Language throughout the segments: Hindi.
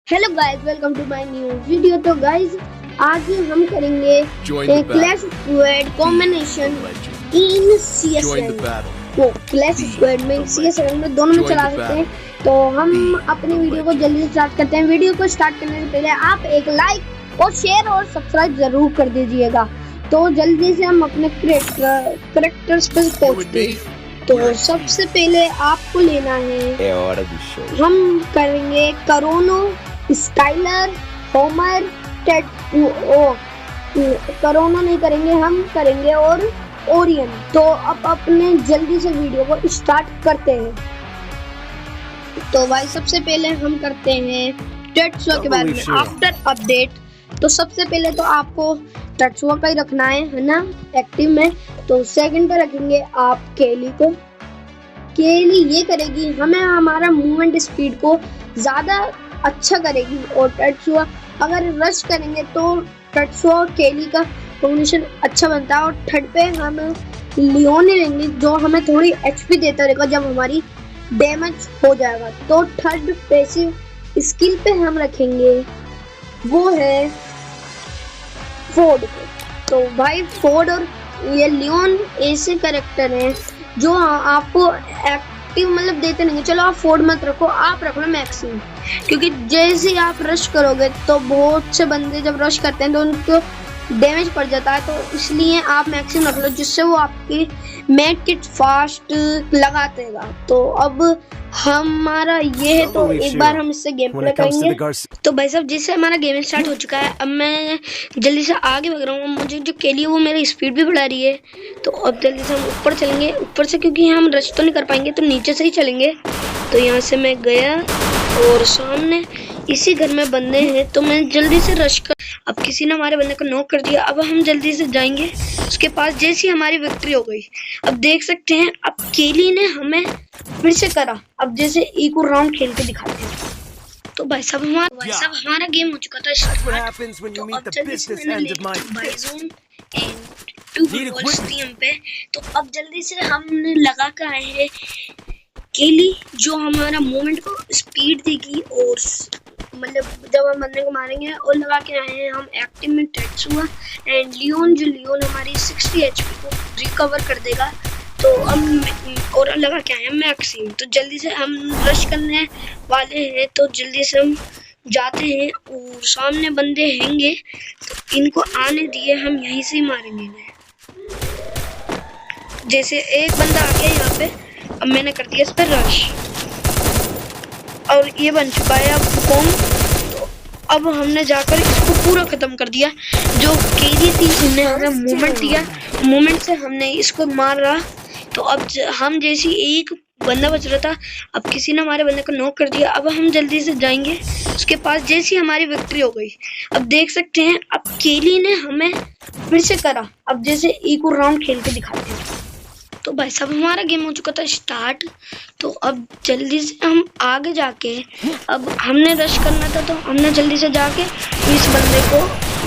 Hello guys, welcome to my new video. तो गाइस आज हम करेंगे clash squad combination in CSN. वो क्लैश स्क्वाड में सीएसएन में दोनों में चला सकते हैं। तो हम अपनी वीडियो को जल्दी से स्टार्ट करते हैं। वीडियो को स्टार्ट करने से पहले आप एक लाइक और शेयर और सब्सक्राइब जरूर कर दीजिएगा। तो जल्दी से हम अपने कैरेक्टर्स पे पहुंचते हैं। तो सबसे पहले आपको लेना है, हम करेंगे करोनो, स्काइलर, होमर, टेड। करोना नहीं करेंगे, हम करेंगे और ओरियन। तो अब अपने जल्दी से वीडियो को स्टार्ट करते हैं। तो भाई सबसे पहले हम करते हैं टेट्सुआ के बारे में आफ्टर अपडेट। तो सबसे पहले तो आपको टेट्सुआ का ही रखना है ना एक्टिव में। तो सेकंड पे रखेंगे आप केली को। केली ये करेगी हमें हमारा मूवमेंट स्पीड को ज्यादा अच्छा करेगी। और टेट्सुआ अगर रश करेंगे तो टेट्सुआ और केली का कॉम्बिनेशन अच्छा बनता है। और थर्ड पे हम लियोन लेंगे जो हमें थोड़ी एचपी देता रहेगा जब हमारी डैमेज हो जाएगा। तो थर्ड पैसिव स्किल पे हम रखेंगे वो है फोर्ड को। तो भाई फोर्ड और ये लियोन ऐसे कैरेक्टर हैं जो आपको एक्टिव मतलब देते नहीं। चलो आप फोर्ड मत रखो, आप रख लो मैक्सिम, क्योंकि जैसे ही आप रश करोगे तो बहुत से बंदे जब रश करते हैं तो उनको डैमेज पड़ जाता है। तो इसलिए आप मैक्सिम रख लो जिससे वो आपकी मेड किट फास्ट लगा देगा। तो अब हमारा ये है, तो एक बार हम इससे गेम प्ले करेंगे। तो भाई साहब जिससे हमारा गेम स्टार्ट हो चुका है, अब मैं जल्दी से आगे बढ़ रहा हूँ। मुझे जो केली है वो मेरी स्पीड भी बढ़ा रही है। तो अब जल्दी से हम ऊपर चलेंगे, ऊपर से क्योंकि हम रश तो नहीं कर पाएंगे तो नीचे से ही चलेंगे। तो यहाँ से मैं गया और सामने इसी घर में बंदे हैं तो मैं जल्दी से रश कर। अब किसी ने हमारे बंदे को नॉक कर दिया। अब हम जल्दी से जाएंगे उसके पास जैसी हमारी विक्ट्री हो गई। अब देख सकते हैं अब केली ने हमें फिर से करा। अब जैसे एक और राउंड खेल के दिखाते हैं। तो भाई साहब हमारा गेम हो चुका था स्टार्ट। तो अब जल्दी से मैंने बाइजोन एंड 2 बॉल्स थी हम पे। तो अब जल्दी से हमने लगा के आए हैं केली जो हमारा मूवमेंट को स्पीड देगी। और मतलब जब हम बंदे को मारेंगे और लगा के आए हैं हम एक्टिव में टेट्सुआ एंड लियोन, जो लियोन हमारी 60 एचपी को रिकवर कर देगा। तो अब और लगा के आए हैं मैक्सिम। तो जल्दी से हम रश करने वाले हैं। तो जल्दी से हम जाते हैं और सामने बंदे हैंगे तो इनको आने दिए, हम यहीं से ही मारेंगे इन्हें। जैसे एक बंदा आ गया यहाँ पे, अब मैंने कर दिया इस पर रश और ये बन चुका है अब बॉम्ब। तो अब हमने जाकर इसको पूरा खत्म कर दिया। जो केली थी उन्हें हमें मूवमेंट दिया, मूवमेंट से हमने इसको मारा। तो अब हम जैसी एक बंदा बच रहा था, अब किसी ने हमारे बंदे को नॉक कर दिया। अब हम जल्दी से जाएंगे उसके पास जैसी हमारी विक्ट्री हो गई। अब देख सकते हैं अब केली ने हमें फिर से करा। अब जैसे एक और राउंड खेल के दिखाते हैं। तो भाई साहब हमारा गेम हो चुका था स्टार्ट। तो अब जल्दी से हम आगे जाके, अब हमने रश करना था तो हमने जल्दी से जाके इस बंदे को,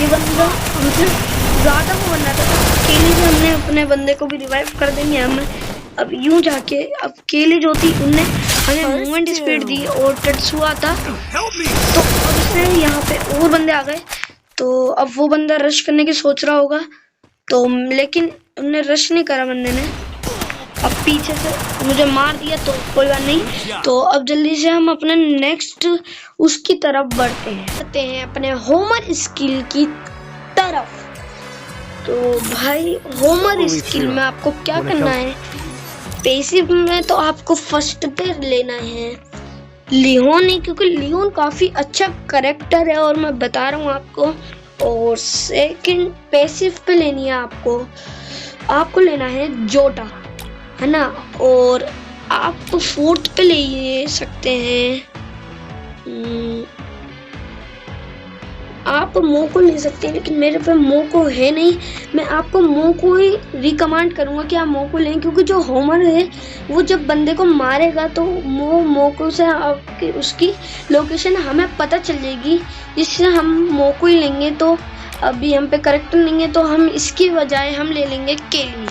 ये बंदा हमसे ज़्यादा वो बनना था तो केली से हमने अपने बंदे को भी रिवाइव कर देंगे हम। अब यूं जाके अब केली जो थी उनने हमें मूवमेंट स्पीड दी और टेट्सुआ था। तो अब इसमें यहाँ पे और बंदे आ गए। तो अब वो बंदा रश करने की सोच रहा होगा तो, लेकिन उन्हें रश नहीं करा बंदे ने। अब पीछे से मुझे मार दिया तो कोई बात नहीं। तो अब जल्दी से हम अपने नेक्स्ट उसकी तरफ बढ़ते हैं अपने होमर स्किल की तरफ। तो भाई होमर स्किल में आपको क्या करना है, पैसिव में तो आपको फर्स्ट पे लेना है लियोन ही, क्योंकि लियोन काफी अच्छा कैरेक्टर है और मैं बता रहा हूँ आपको। और सेकंड पैसिव पे लेनी है आपको लेना है जोटा, है ना। और आप फोर्थ पे ले सकते हैं, आप मोको ले सकते हैं, लेकिन मेरे पे मोको है नहीं। मैं आपको मोको ही रिकमेंड करूंगा कि आप मोको लें, क्योंकि जो होमर है वो जब बंदे को मारेगा तो मोको से आपकी उसकी लोकेशन हमें पता चल जाएगी, जिससे हम मोको ही लेंगे। तो अभी हम पे करेक्टर नहीं है तो हम इसकी बजाय हम ले लेंगे केली।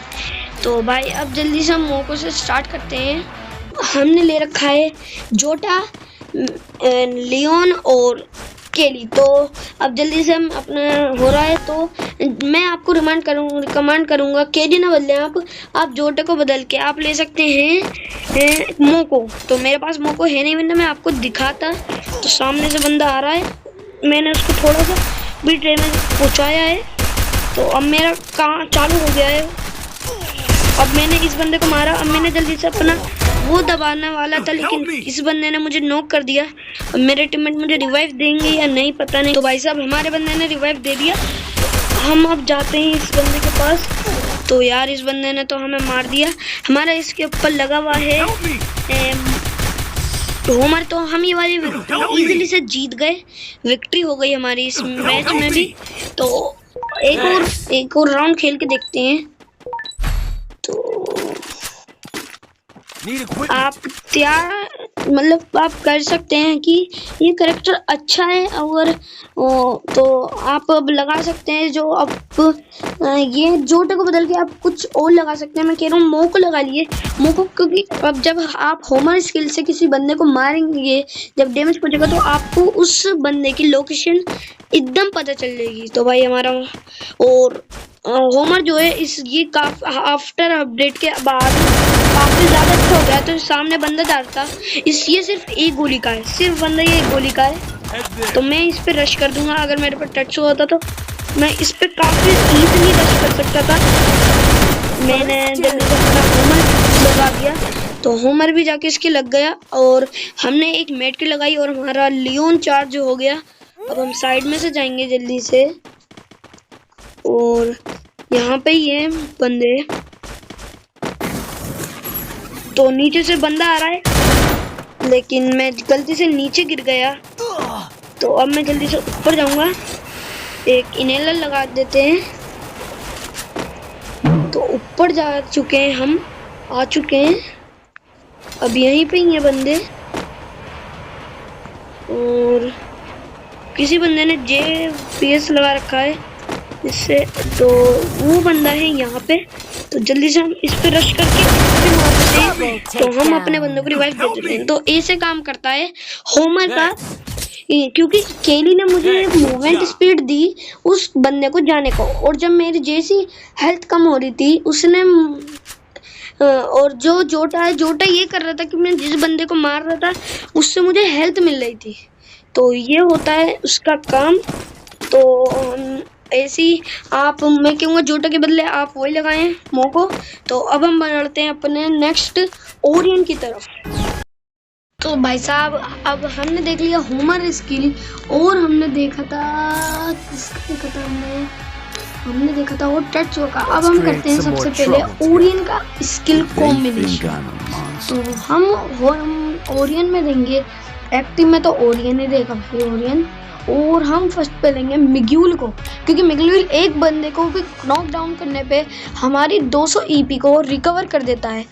तो भाई अब जल्दी से हम मोको से स्टार्ट करते हैं। हमने ले रखा है जोटा, लियोन और केली। तो अब जल्दी से हम अपना हो रहा है, तो मैं आपको कमांड करूंगा केली ना बदले आप जोटे को बदल के आप ले सकते हैं मोको। तो मेरे पास मोको है नहीं, वरना मैं आपको दिखाता। तो सामने से बंदा आ रहा है, मैंने उसको थोड़ा सा भी डैमेज पहुंचाया है। तो अब मेरा काम चालू हो गया है। अब मैंने इस बंदे को मारा। अब मैंने जल्दी से अपना वो दबाने वाला था, लेकिन इस बंदे ने मुझे नॉक कर दिया। अब मेरे टीममेट मुझे रिवाइव देंगे या नहीं पता नहीं। तो भाई साहब हमारे बंदे ने रिवाइव दे दिया। हम अब जाते हैं इस बंदे के पास। तो यार इस बंदे ने तो हमें मार दिया। हमारा इसके ऊपर लगा हुआ है होमर। तो हम ये वाली इजीली से जीत गए, विक्ट्री हो गई हमारी इस मैच में भी। तो एक और राउंड खेल के देखते हैं। तो आप मतलब आप कर सकते हैं कि ये कैरेक्टर अच्छा है, और तो आप अब लगा सकते हैं जो अब ये जोटे को बदल के आप कुछ और लगा सकते हैं। मैं कह रहा हूँ मोको लगा लिए, मोको, क्योंकि अब जब आप होमर स्किल से किसी बंदे को मारेंगे, जब डैमेज पहुंचेगा, तो आपको उस बंदे की लोकेशन एकदम पता चल जाएगी। तो भाई हमारा और होमर जो है ये आफ्टर अपडेट के बाद काफी ज्यादा अच्छा हो गया। तो सामने बंदा डालता ये सिर्फ एक गोली का है, सिर्फ बंदा ये एक गोली का है। तो मैं इस पे रश कर दूंगा। अगर मेरे पर टच होता तो मैं इस पे काफी इजीली रश कर सकता था। मैंने जल्दी से अपना होमर लगा दिया, तो होमर भी जाके इसके लग गया, और हमने एक मेड की लगाई, और हमारा लियोन चार्ज हो गया। अब हम साइड में से जाएंगे जल्दी से, और यहाँ पे ये बंदे, तो नीचे से बंदा आ रहा है, लेकिन मैं गलती से नीचे गिर गया। तो अब मैं जल्दी से ऊपर जाऊंगा, एक इनहेलर लगा देते हैं। तो ऊपर जा चुके हैं, हम आ चुके हैं। अब यहीं पे ही है बंदे, और किसी बंदे ने JPS लगा रखा है इससे। तो वो बंदा है यहाँ पे। तो जल्दी से हम इस पे रश करके फिर मार देते हैं। तो हम अपने बंदों को रिवाइव दे देते हैं। तो ऐसे काम करता है होमर का, क्योंकि केली ने मुझे मूवमेंट स्पीड दी उस बंदे को जाने को, और जब मेरी जैसी हेल्थ कम हो रही थी उसने, और जो जोटा ये कर रहा था कि मैं जिस बंदे को मार रहा था उससे मुझे हेल्थ मिल रही थी। तो ये होता है उसका काम। तो ऐसी मैं कहूँगा जोटा के बदले आप वही लगाएं मोको। तो अब हम बढ़ते हैं अपने नेक्स्ट ओरियन की तरफ। तो भाई साहब अब हमने देख लिया होमर स्किल, और हमने देखा था हमने देखा था वो टच का। अब हम करते हैं सबसे पहले ओरियन का स्किल कॉम्बिनेशन। तो हम ओरियन में देंगे, एक्टिव में तो ओरियन ही देगा भाई, ओरियन। और हम फर्स्ट पे लेंगे मिग्यूल को, क्योंकि मिग्यूल एक बंदे को भी नॉक डाउन करने पे हमारी 200 EP को रिकवर कर देता है।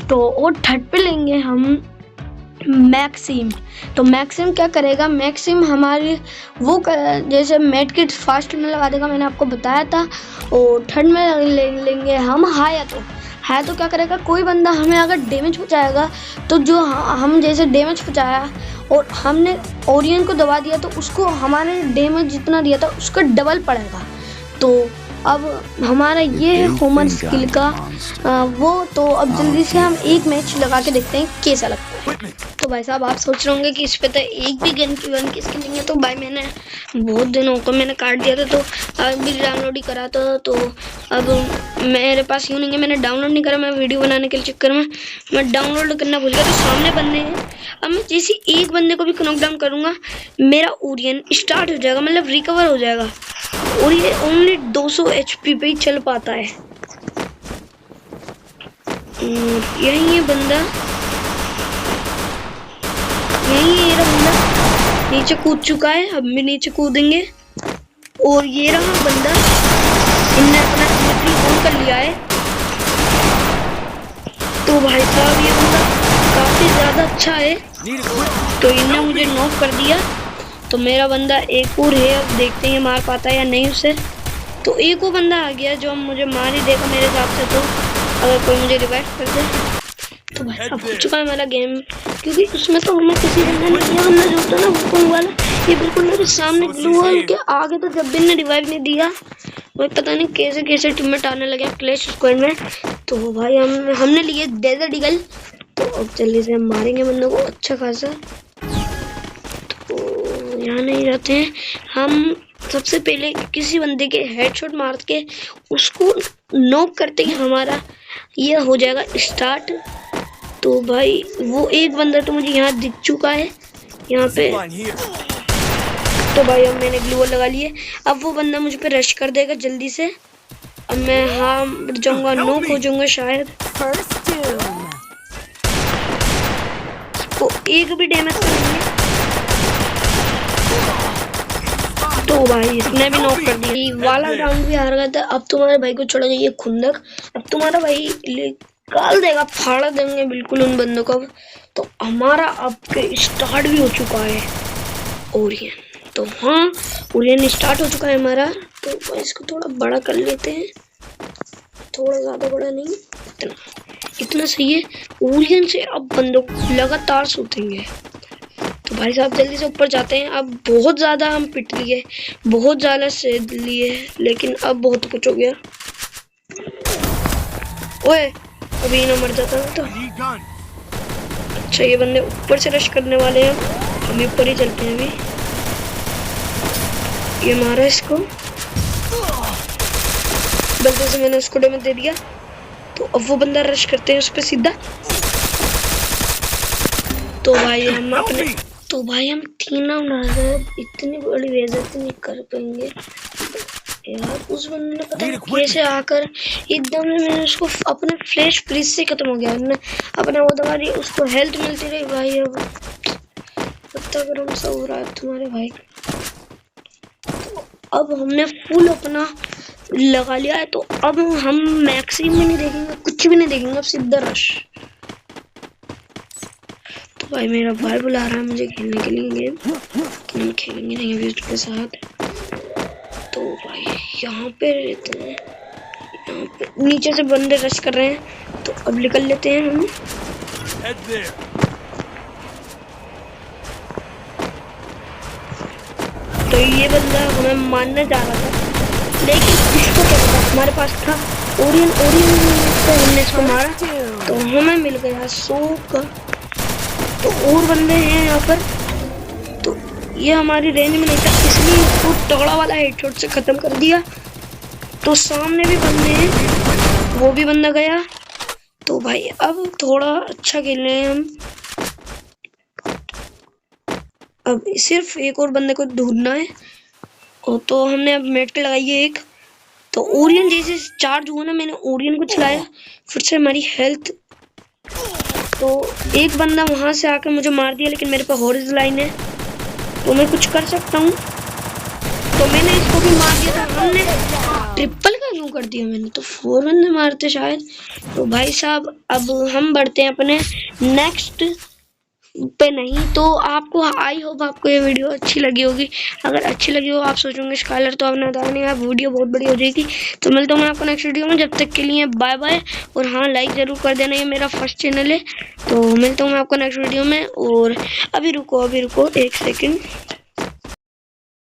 तो और थर्ड पे लेंगे हम मैक्सिम। तो मैक्सिम क्या करेगा, मैक्सिम हमारी वो जैसे मेड किट फास्ट में लगा देगा, मैंने आपको बताया था। और थर्ड में लेंगे हम हायातो क्या करेगा, कोई बंदा हमें अगर डैमेज पहुंचाएगा तो जो हम जैसे डैमेज पहुंचाया और हमने ओरियन को दबा दिया, तो उसको हमारे डैमेज जितना दिया था उसका डबल पड़ेगा। तो अब हमारा ये है होमर स्किल का वो। तो अब जल्दी से हम एक मैच लगा के देखते हैं कैसा लगता है। तो भाई साहब आप सोच रहे होंगे कि इस पे तो एक भी गन की स्किल नहीं है। तो भाई मैंने बहुत दिनों को मैंने काट दिया था, तो अभी डाउनलोड ही करा था। तो अब मेरे पास यूँ नहीं है, मैंने डाउनलोड नहीं करा, मैं वीडियो बनाने के चक्कर में मैं डाउनलोड करना भूल गया। तो सामने बंदे हैं, अब मैं जैसे एक बंदे को भी नॉकडाउन करूँगा मेरा ओरियन स्टार्ट हो जाएगा, मतलब रिकवर हो जाएगा। और ये ओनली 200 HP पे ही चल पाता है। यही है बंदा, यही है ये बंदा, नीचे कूद चुका है, अब भी नीचे कूदेंगे। और ये रहा बंदा, इनने अपना इन्वेंटरी ऑन कर लिया है। तो भाई साहब ये बंदा काफी ज्यादा अच्छा है। तो इनने मुझे नॉक कर दिया। तो मेरा बंदा एक और है, अब देखते हैं मार पाता है या नहीं उसे। तो एक और बंदा आ गया जो मुझे मार ही देगा मेरे हिसाब से। तो अगर कोई मुझे रिवाइव कर दे तो भाई अब हो चुका है हमारा गेम, क्योंकि उसमें तो हमें किसी बंदे ने दिया, वरना जो होता ना वो वाला ये बिल्कुल मेरे सामने ग्लू वॉल के आगे, तो जब भी ने रिवाइव नहीं दिया भाई पता नहीं कैसे कैसे टीममेट आने लगे क्लैश स्क्वाड में। तो भाई हमने लिए डेजर्ट ईगल, तो अब जल्दी से हम मारेंगे बंदों को अच्छा खासा। तो यहाँ नहीं रहते हैं हम, सबसे पहले किसी बंदे के हेडशॉट मार के उसको नॉक करते ही हमारा ये हो जाएगा स्टार्ट। तो भाई वो एक बंदा तो मुझे यहाँ दिख चुका है यहाँ पे, तो भाई अब मैंने ग्लू वॉल लगा लिए। अब वो बंदा मुझ पे रश कर देगा जल्दी से, अब मैं हाँ जाऊंगा, नॉक हो जाऊंगा शायद। को एक भी डैमेज नहीं है, तो भाई इसने भी नॉक कर दिया। वाला राउंड भी हार गया था। अब तुम्हारे भाई को छोड़ गई है खुंदक, अब तुम्हारा भाई निकाल देगा, फाड़ देंगे बिल्कुल उन बंदों को। तो हमारा अब के स्टार्ट भी हो चुका है ओरियन। तो हाँ ओरियन स्टार्ट हो चुका है हमारा। तो इसको थोड़ा बड़ा कर लेते हैं, थोड़ा ज्यादा बड़ा नहीं, इतना सही है। ओरियन से अब बंदों को लगातार सूतेंगे। तो भाई साहब जल्दी से ऊपर जाते हैं। अब बहुत ज्यादा हम पिट लिए, बहुत ज्यादा सेध लिए, लेकिन अब बहुत कुछ हो गया। ओए अभी ना मर जाता तो। अच्छा ये बंदे ऊपर से रश करने वाले हैं, हम ऊपर ही चलते हैं अभी। ये मारा इसको, बंदे से मैंने उसको डैमेज दे दिया। तो अब वो बंदा रश करते हैं उस पर सीधा। तो भाई हम अपने, तो भाई हम 3 राउंड, इतनी बड़ी बेइज्जती नहीं कर पाएंगे यार। उस बंदे ने पता नहीं कैसे आकर एकदम से मैंने उसको अपने फ्लैश फ्रीज से खत्म हो गया, अपना वो दबा दी, उसको हेल्थ मिलती रही। भाई अब पता गरम सा हो रहा है तुम्हारे भाई। तो अब हमने फुल अपना लगा लिया है, तो अब हम मैक्सिमम नहीं देखेंगे, कुछ भी नहीं देखेंगे, अब सीधा रश। तो भाई मेरा भाई बुला रहा है मुझे खेलने के लिए गेम, तो हम खेलेंगे नहीं अभी उसके साथ। तो भाई यहाँ पे रहते हैं, यहाँ पे नीचे से बंदे रश कर रहे हैं, तो अब निकल लेते हैं हम। तो ये बंदा हमें मारने जा रहा था, लेकिन इसको क्या पता हमारे पास था ओरियन से हमने इसको मारा, तो हमें मिल गया 100 का। तो और बंदे हैं यहाँ पर, तो ये हमारी रेंज में नहीं था, इसलिए इसको तगड़ा वाला हेडशॉट से खत्म कर दिया। तो सामने भी बंदे हैं, वो भी बंदा गया। तो भाई अब थोड़ा अच्छा खेल रहे हैं हम, अब सिर्फ एक और बंदे को ढूंढना है। और तो हमने अब मेट लगाई है एक। तो ओरियन जैसे चार्ज हुआ ना, मैंने ओरियन को चलाया, फिर से हमारी हेल्थ। तो एक बंदा वहां से आकर मुझे मार दिया, लेकिन मेरे पास हॉरिज़ लाइन है, तो मैं कुछ कर सकता हूँ। तो मैंने इसको भी मार दिया था। हमने ट्रिपल का क्यों कर दिया मैंने, तो 4 बंदे मारते शायद। तो भाई साहब अब हम बढ़ते हैं अपने नेक्स्ट पे नहीं। तो आपको आई होप आपको ये वीडियो अच्छी लगी होगी। अगर अच्छी लगी हो, आप सोचोगे स्काइलर तो आपने बताया नहीं, आप वीडियो बहुत बड़ी हो जाएगी। तो मिलता हूँ मैं आपको नेक्स्ट वीडियो में, जब तक के लिए बाय बाय। और हाँ लाइक जरूर कर देना, ये मेरा फर्स्ट चैनल है। तो मिलता हूँ मैं आपको नेक्स्ट वीडियो में। और अभी रुको 1 सेकंड।